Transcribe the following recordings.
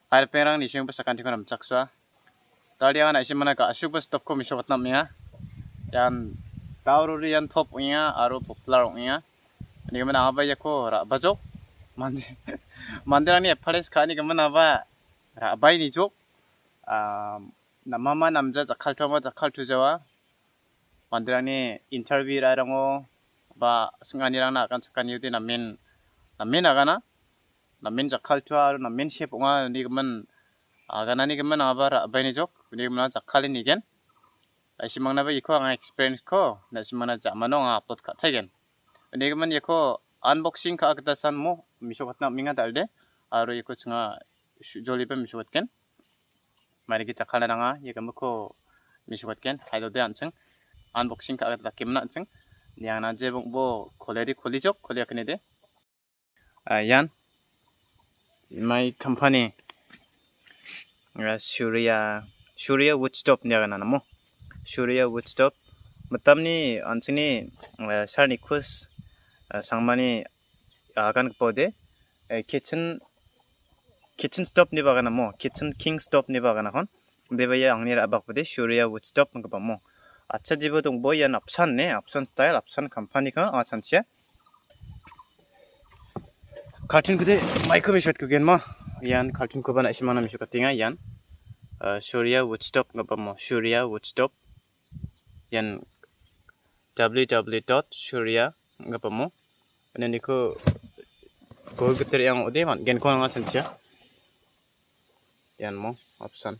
Perang ni siung pesakan tikon amcakswa. Tadi awan asyik mana ka asyuk stop ko misok namnya. Yan taururi yan top unya aru popular unya. Ini kemana apa ya ko rak bajok. Mandirang ni Paris kani kemana apa rak bay ni jok. Namama namja zakal tuama zakal tujawa. Mandirang ni interview rarango ba senganirang na akan sakan yudi namin agana. Namin zakal tuwa aru namin siap unga ni kemen agana ni kemen apa bay ni jok ni kemen zakalin igen asimang na ba iko ang experience ko na simang na zamano nga upload ka tagen ni kemen iko unboxing ka agdasan mo misokat na minga dalde aru iko nga jolibe misokat ken mari ki zakal na nga yekem ko misokat ken haido de ancheng unboxing ka agda kemna ancheng yang na je bo koleri kolijok kolia kenede yan in my company Surya Woodstop ni agana namo Surya Woodstop matamni anchini sarnikus sangmani agan pode kitchen stop ni bagana mo kitchen king stop ni bagana kon bebaya angni abak pode Surya Woodstop ngba mo acha jibo dong boyan option style option company kon achanche cartoon kude maiko mishot kugen mo yan cartoon ko bana simana misho katinga yan Surya Woodstop ngapa mo Surya Woodstop yan www.surya ngapa mo and ko go geter yang ode man gen ko nga sentia yan mo option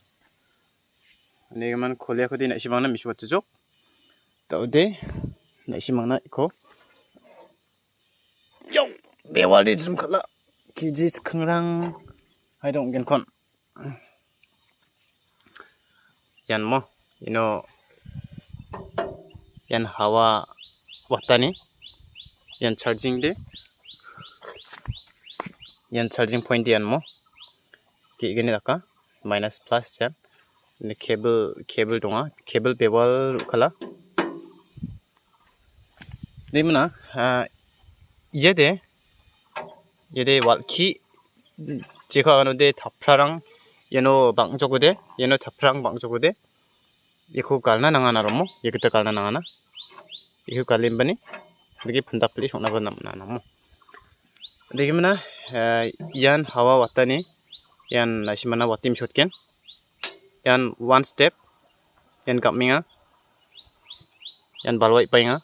ani man kolya ko din simana misho katjok ta ode na simana ko yo bewaldi zum kala kiji khengrang haidong gen kon yan mo yan hawa watani yan charging point yan mo ki gani daka minus plus yan ini cable donga cable bewal kala dimana yede wal ki 제가 하는데 답라랑 얘노 방적고데 얘노 답랑 방적고데 이거 갈나 나가나로 뭐 이것도 갈나 나가나 이거 갈림바니 이게 분답들이 속나가 남나 뭐 근데 gimana yan hawa watani yan nasimana watim shotken yan one step yan kapminga yan balwai painga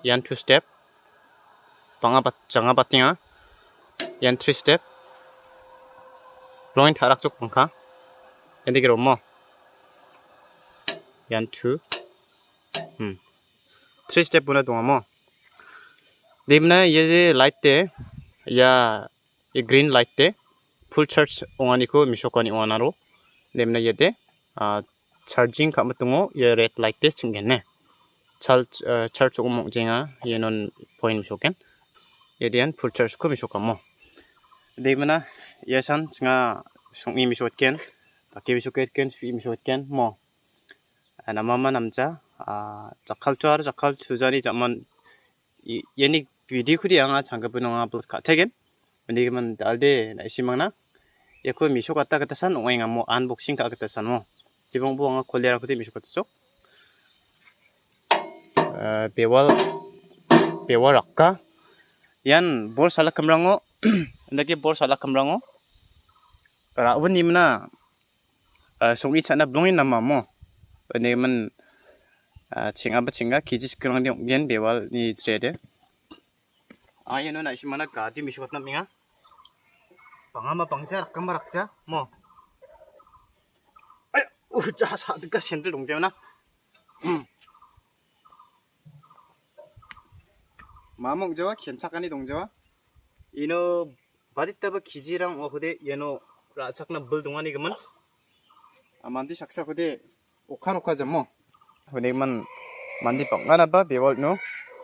yan two step janga batinga yan 3 step blowing tarak 쪽 방카 엔디게로 뭐 yan 2 3 step 보나 동안 뭐 님나 ये light 때 या ये green light 때 full charge 옹아니고 미쇼까니 옹아나로 님나 얘데 charging 카마뚱오 ये red light 때 챙겼네 charge 조금 먹쟁아 얘는 point 미쇼ken 얘디안 full charge 코 미쇼까 뭐 Dimana yasan nga sungi misotken pake misotken fi misotken mo namama namja zakal tuzani zaman yenik video kuri anga 장갑은 anga plus 같아겐 근데 그만 달데 나시망나 예코 미쇼 갔다 그때산 옹행아 뭐 unboxing 가 그때산 뭐 지봉부 anga 콜레라 그때 미쇼 갔죠 bewal akka yan bol salak kamrango ndaki bor salah kamrango raun nimna songi chana blongin nama mo ne man chinga kiji skrang de gen bewal ni trede ayano na simana gadi misot na minga pangama pangja rakamarakja mo ay uja sa dika sentel dongjeuna mamong jawa 괜찮가니 동자와 이노 바디따바 기지랑 어그데 얘노 라착나 불 동안이 그만 만디 샥샥 그데 오카노카자 뭐 그데만 만디 뻥가나바 베월노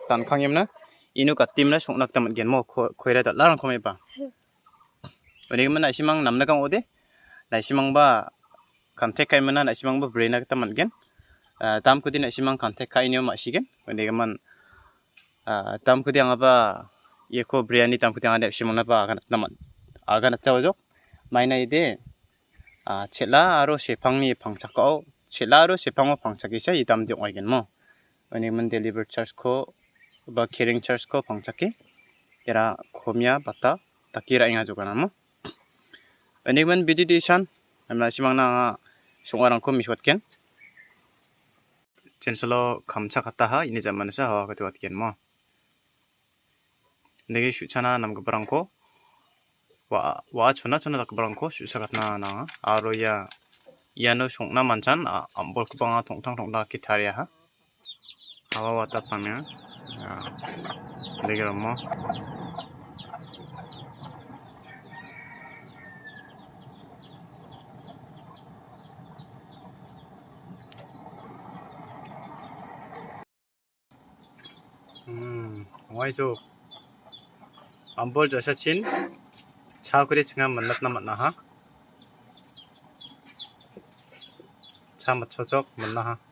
단강임나 이노 같팀나 속낙다만 겐뭐 코이라다 라랑 코메바 그데만 나시망 남나강 오데 나시망바 감택카이면나 나시망바 브레이나 그다만 겐 다음 그디 나시망 감택카이니오 마시겐 그데만 다음 그디 angaba yeko biryani tam kutang ada simona pa akan naman akan cawajo 마이나이데 첼라로 세팡니 방착고 첼라로 세팡어 방착이셔 이담디 오이겐 뭐 왜냐면 딜리버 차스코 바 캐링 차스코 방착기 era khomia bata takira inga juga namo 왜냐면 비디디션 amna simangna sungarangko miswatken 젠슬로 감차 갔다 하 이니 잠만에서 하와 그때 왔겠 뭐 내게 슈차나 남그 브랑코 와 전나 dak brangko susa katna na aro ya iano songna manchan ambol kubanga tongtang tongda kitaria ha hawa wata pamya dege mo 와이소 ambol jasa chin 차 그래 지금 만났나 하? 차 맞춰줘 만나 하?